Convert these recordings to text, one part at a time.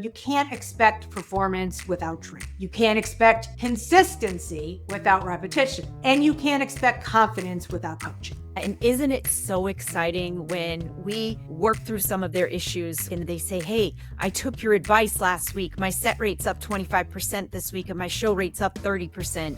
You can't expect performance without training. You can't expect consistency without repetition. And you can't expect confidence without coaching. And isn't it so exciting when we work through some of their issues and they say, hey, I took your advice last week. My set rate's up 25% this week and my show rate's up 30%.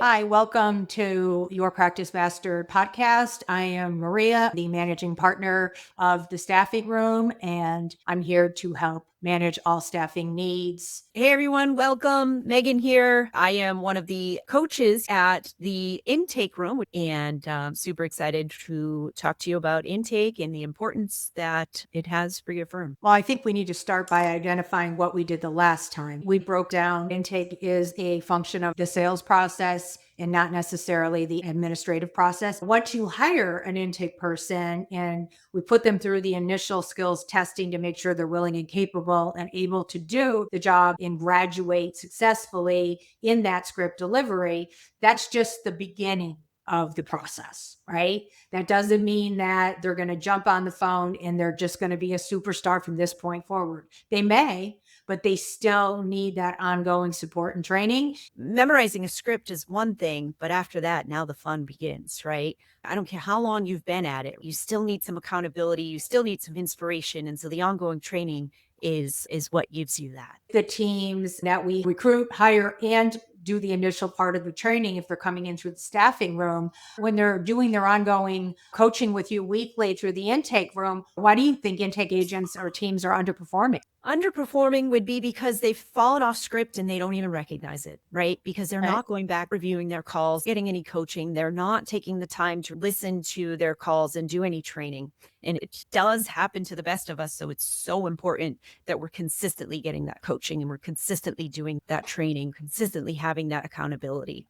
Hi, welcome to Your Practice Mastered podcast. I am Maria, the managing partner of the Staffing Room, and I'm here to help manage all staffing needs. Hey everyone, welcome. Megan here. I am one of the coaches at the intake room and super excited to talk to you about intake and the importance that it has for your firm. Well, I think we need to start by identifying what we did the last time. We broke down intake is a function of the sales process and not necessarily the administrative process. Once you hire an intake person and we put them through the initial skills testing to make sure they're willing and capable and able to do the job and graduate successfully in that script delivery, that's just the beginning of the process, right? That doesn't mean that they're going to jump on the phone and they're just going to be a superstar from this point forward. They may, but they still need that ongoing support and training. Memorizing a script is one thing, but after that, now the fun begins, right? I don't care how long you've been at it. You still need some accountability. You still need some inspiration. And so the ongoing training is what gives you that. The teams that we recruit, hire, and do the initial part of the training, if they're coming in through the staffing room, when they're doing their ongoing coaching with you weekly through the intake room, why do you think intake agents or teams are underperforming? Underperforming would be because they've fallen off script and they don't even recognize it, right? Because they're not going back, reviewing their calls, getting any coaching. They're not taking the time to listen to their calls and do any training. And it does happen to the best of us. So it's so important that we're consistently getting that coaching and we're consistently doing that training, consistently having that accountability.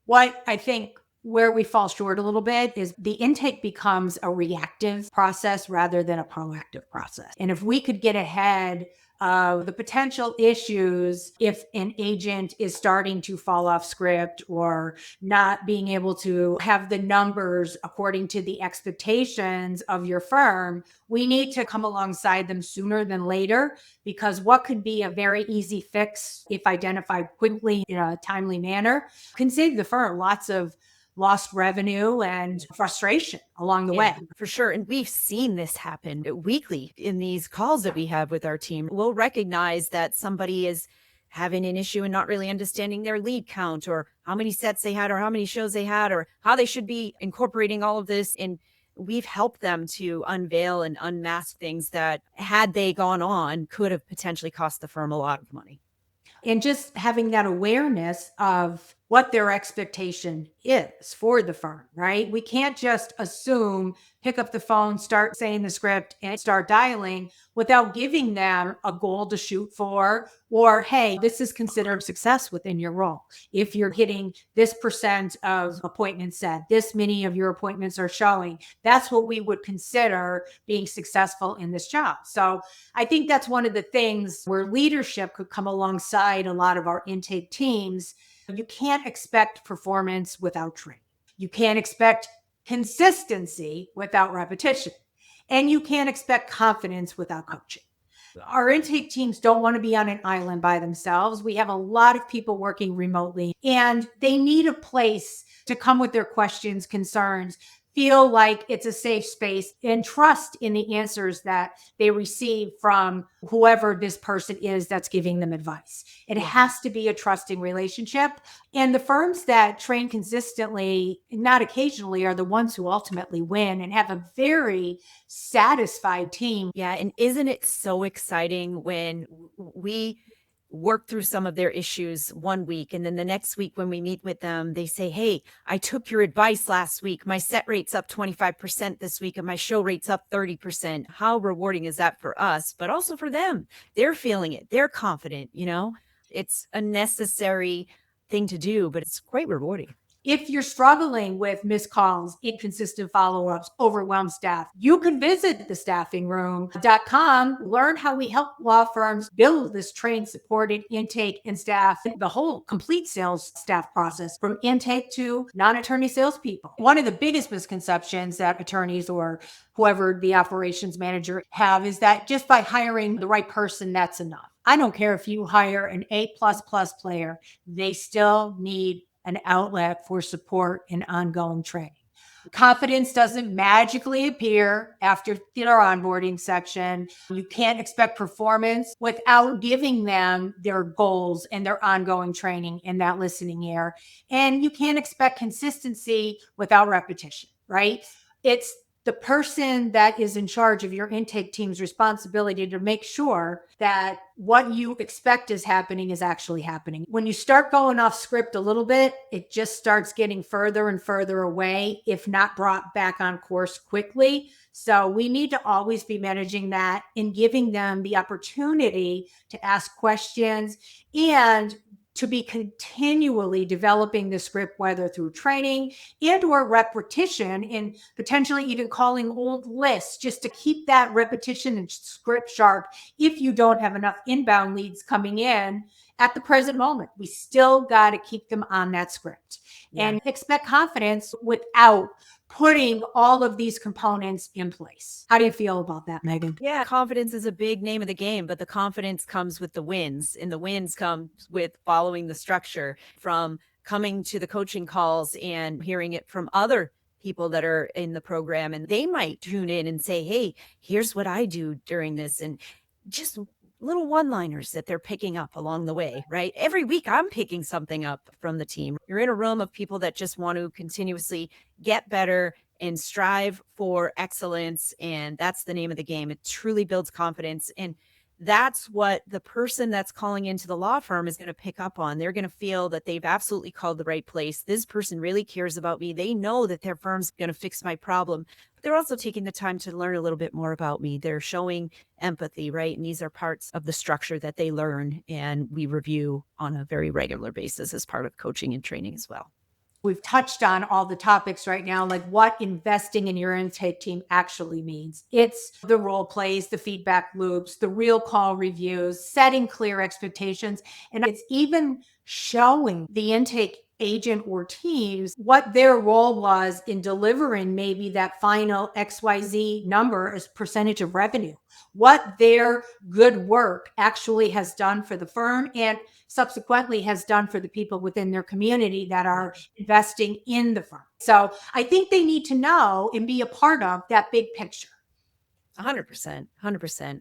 What I think where we fall short a little bit is the intake becomes a reactive process rather than a proactive process. And if we could get ahead of the potential issues if an agent is starting to fall off script or not being able to have the numbers according to the expectations of your firm, we need to come alongside them sooner than later, because what could be a very easy fix, if identified quickly in a timely manner, can save the firm lots of lost revenue and frustration along the way. For sure. And we've seen this happen weekly in these calls that we have with our team. We'll recognize that somebody is having an issue and not really understanding their lead count or how many sets they had or how many shows they had or how they should be incorporating all of this. And we've helped them to unveil and unmask things that, had they gone on, could have potentially cost the firm a lot of money. And just having that awareness of what their expectation is for the firm, right? We can't just assume, pick up the phone, start saying the script and start dialing without giving them a goal to shoot for, or, hey, this is considered success within your role. If you're hitting this percent of appointments set, this many of your appointments are showing, that's what we would consider being successful in this job. So I think that's one of the things where leadership could come alongside a lot of our intake teams. You can't expect performance without training. You can't expect consistency without repetition. And you can't expect confidence without coaching. Our intake teams don't want to be on an island by themselves. We have a lot of people working remotely, and they need a place to come with their questions, concerns, feel like it's a safe space, and trust in the answers that they receive from whoever this person is that's giving them advice. It has to be a trusting relationship. And the firms that train consistently, not occasionally, are the ones who ultimately win and have a very satisfied team. Yeah. And isn't it so exciting when we work through some of their issues one week, and then the next week when we meet with them, they say, hey, I took your advice last week. My set rate's up 25% this week and my show rate's up 30%. How rewarding is that for us, but also for them? They're feeling it. They're confident, It's a necessary thing to do, but it's quite rewarding. If you're struggling with missed calls, inconsistent follow-ups, overwhelmed staff, you can visit thestaffingroom.com, learn how we help law firms build this trained, supported intake and staff, the whole complete sales staff process from intake to non-attorney salespeople. One of the biggest misconceptions that attorneys or whoever the operations manager have is that just by hiring the right person, that's enough. I don't care if you hire an A++ player, they still need an outlet for support and ongoing training. Confidence doesn't magically appear after their onboarding section. You can't expect performance without giving them their goals and their ongoing training in that listening ear. And you can't expect consistency without repetition, right? It's the person that is in charge of your intake team's responsibility to make sure that what you expect is happening is actually happening. When you start going off script a little bit, it just starts getting further and further away, if not brought back on course quickly. So we need to always be managing that and giving them the opportunity to ask questions and to be continually developing the script, whether through training and or repetition, and potentially even calling old lists just to keep that repetition and script sharp. If you don't have enough inbound leads coming in at the present moment, we still got to keep them on that script and expect confidence without putting all of these components in place. How do you feel about that, Megan? Yeah, confidence is a big name of the game, but the confidence comes with the wins, and the wins come with following the structure, from coming to the coaching calls and hearing it from other people that are in the program. And they might tune in and say, hey, here's what I do during this. And just little one-liners that they're picking up along the way, right? Every week I'm picking something up from the team. You're in a room of people that just want to continuously get better and strive for excellence. And that's the name of the game. It truly builds confidence. And that's what the person that's calling into the law firm is going to pick up on. They're going to feel that they've absolutely called the right place. This person really cares about me. They know that their firm's going to fix my problem. But they're also taking the time to learn a little bit more about me. They're showing empathy, right? And these are parts of the structure that they learn and we review on a very regular basis as part of coaching and training as well. We've touched on all the topics right now, like what investing in your intake team actually means. It's the role plays, the feedback loops, the real call reviews, setting clear expectations, and it's even showing the intake agent or teams what their role was in delivering maybe that final XYZ number as percentage of revenue, what their good work actually has done for the firm and subsequently has done for the people within their community that are investing in the firm. So I think they need to know and be a part of that big picture. 100%. 100%.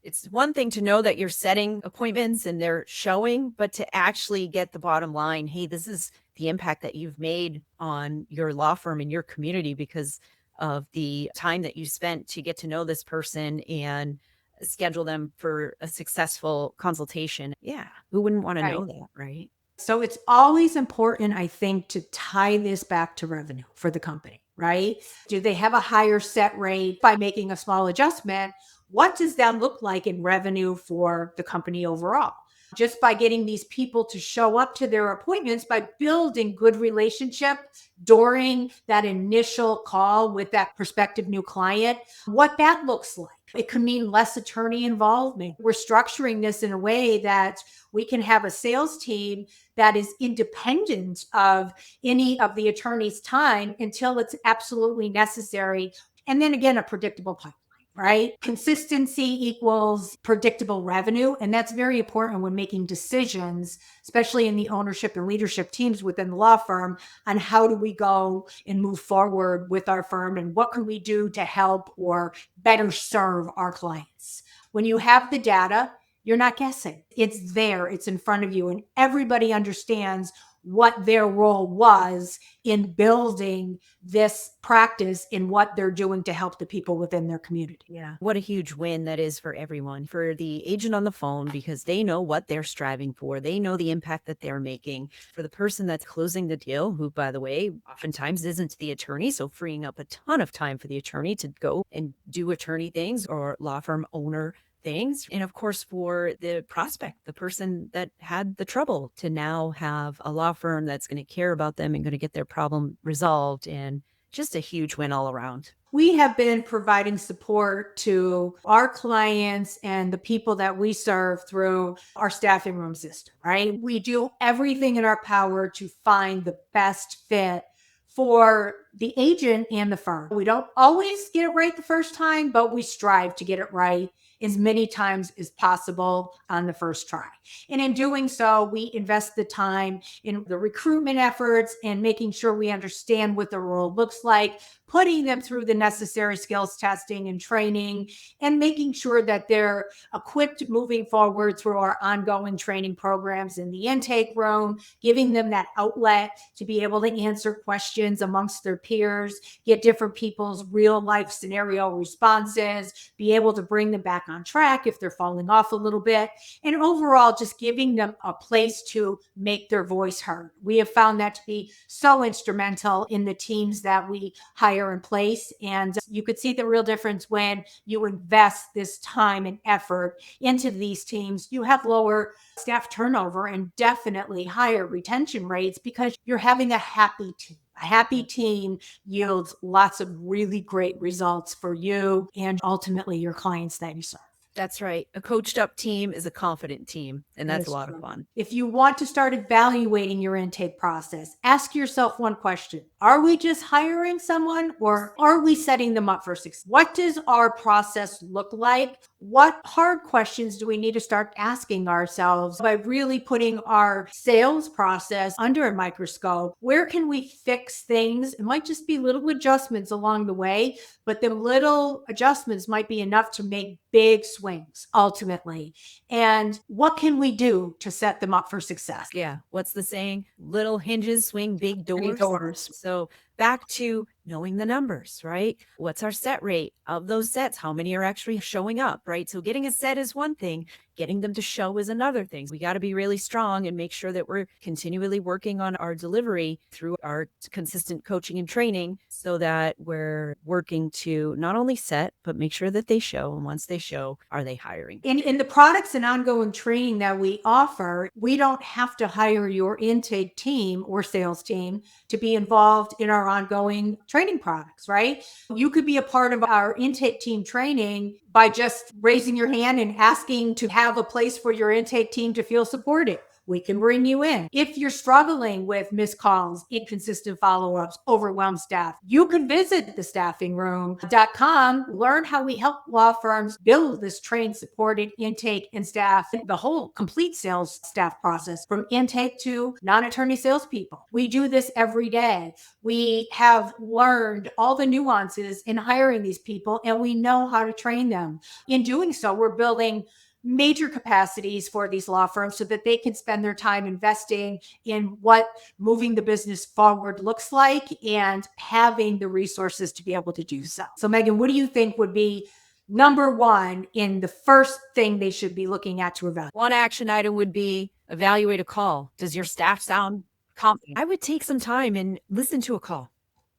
It's one thing to know that you're setting appointments and they're showing, but to actually get the bottom line, hey, this is the impact that you've made on your law firm and your community because of the time that you spent to get to know this person and schedule them for a successful consultation. Yeah. Who wouldn't want to know that, right? So it's always important, I think, to tie this back to revenue for the company, right? Do they have a higher set rate by making a small adjustment? What does that look like in revenue for the company overall? Just by getting these people to show up to their appointments, by building good relationship during that initial call with that prospective new client, what that looks like. It could mean less attorney involvement. We're structuring this in a way that we can have a sales team that is independent of any of the attorney's time until it's absolutely necessary. And then again, a predictable pipeline. Right? Consistency equals predictable revenue. And that's very important when making decisions, especially in the ownership and leadership teams within the law firm, on how do we go and move forward with our firm and what can we do to help or better serve our clients. When you have the data, you're not guessing. It's there, it's in front of you, and everybody understands what their role was in building this practice in what they're doing to help the people within their community. Yeah. What a huge win that is for everyone, for the agent on the phone, because they know what they're striving for. They know the impact that they're making. For the person that's closing the deal, who, by the way, oftentimes isn't the attorney. So freeing up a ton of time for the attorney to go and do attorney things or law firm owner things. And of course, for the prospect, the person that had the trouble, to now have a law firm that's going to care about them and going to get their problem resolved. And just a huge win all around. We have been providing support to our clients and the people that we serve through our staffing room system, right? We do everything in our power to find the best fit for the agent and the firm. We don't always get it right the first time, but we strive to get it right as many times as possible on the first try. And in doing so, we invest the time in the recruitment efforts and making sure we understand what the role looks like, putting them through the necessary skills testing and training, and making sure that they're equipped moving forward through our ongoing training programs in the intake room, giving them that outlet to be able to answer questions amongst their peers, get different people's real life scenario responses, be able to bring them back on track if they're falling off a little bit, and overall just giving them a place to make their voice heard. We have found that to be so instrumental in the teams that we hire in place. And you could see the real difference when you invest this time and effort into these teams. You have lower staff turnover and definitely higher retention rates because you're having a happy team. A happy team yields lots of really great results for you and ultimately your clients that you serve. That's right. A coached up team is a confident team, and that's a lot of fun. If you want to start evaluating your intake process, ask yourself one question. Are we just hiring someone or are we setting them up for success? What does our process look like? What hard questions do we need to start asking ourselves by really putting our sales process under a microscope? Where can we fix things? It might just be little adjustments along the way, but the little adjustments might be enough to make big swings ultimately. And what can we do to set them up for success? Yeah. What's the saying? Little hinges swing big doors. Big doors. So back to knowing the numbers, right? What's our set rate of those sets? How many are actually showing up, right? So getting a set is one thing, getting them to show is another thing. We got to be really strong and make sure that we're continually working on our delivery through our consistent coaching and training so that we're working to not only set, but make sure that they show. And once they show, are they hiring? In the products and ongoing training that we offer, we don't have to hire your intake team or sales team to be involved in our ongoing training products, right? You could be a part of our intake team training by just raising your hand and asking to have a place for your intake team to feel supported. We can bring you in. If you're struggling with missed calls, inconsistent follow-ups, overwhelmed staff, you can visit thestaffingroom.com, learn how we help law firms build this trained, supported intake and staff, the whole complete sales staff process from intake to non-attorney salespeople. We do this every day. We have learned all the nuances in hiring these people and we know how to train them. In doing so, we're building major capacities for these law firms so that they can spend their time investing in what moving the business forward looks like and having the resources to be able to do so. So, Megan, what do you think would be number one in the first thing they should be looking at to evaluate? One action item would be evaluate a call. Does your staff sound confident? I would take some time and listen to a call.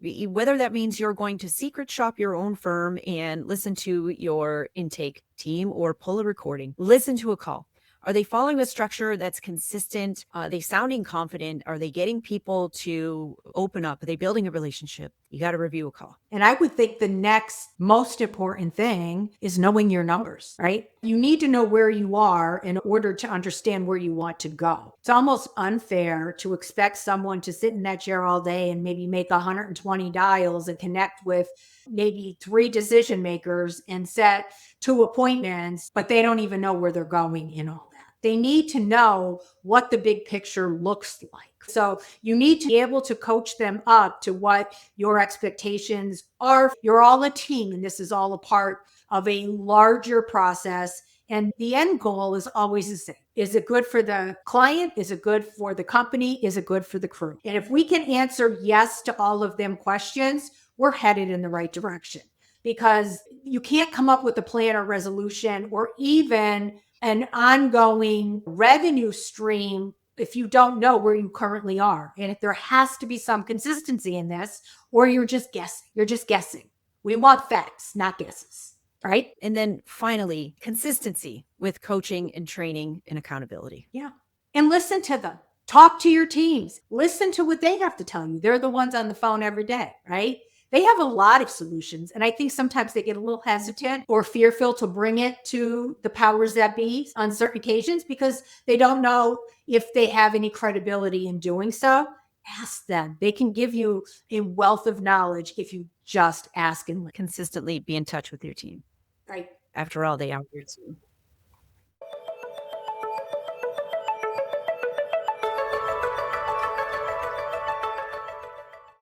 Whether that means you're going to secret shop your own firm and listen to your intake team or pull a recording, listen to a call. Are they following a structure that's consistent? Are they sounding confident? Are they getting people to open up? Are they building a relationship? You got to review a call. And I would think the next most important thing is knowing your numbers, right? You need to know where you are in order to understand where you want to go. It's almost unfair to expect someone to sit in that chair all day and maybe make 120 dials and connect with maybe 3 decision makers and set 2 appointments, but they don't even know where they're going in all that. They need to know what the big picture looks like. So you need to be able to coach them up to what your expectations are. You're all a team, and this is all a part of a larger process. And the end goal is always the same. Is it good for the client? Is it good for the company? Is it good for the crew? And if we can answer yes to all of them questions, we're headed in the right direction, because you can't come up with a plan or resolution or even an ongoing revenue stream if you don't know where you currently are. And if there has to be some consistency in this, or you're just guessing. You're just guessing. We want facts, not guesses, right? And then finally, consistency with coaching and training and accountability. Yeah. And listen to them. Talk to your teams. Listen to what they have to tell you. They're the ones on the phone every day, right? They have a lot of solutions. And I think sometimes they get a little hesitant or fearful to bring it to the powers that be on certain occasions because they don't know if they have any credibility in doing so. Ask them. They can give you a wealth of knowledge if you just ask and listen. Consistently be in touch with your team. Right. After all, they are here too.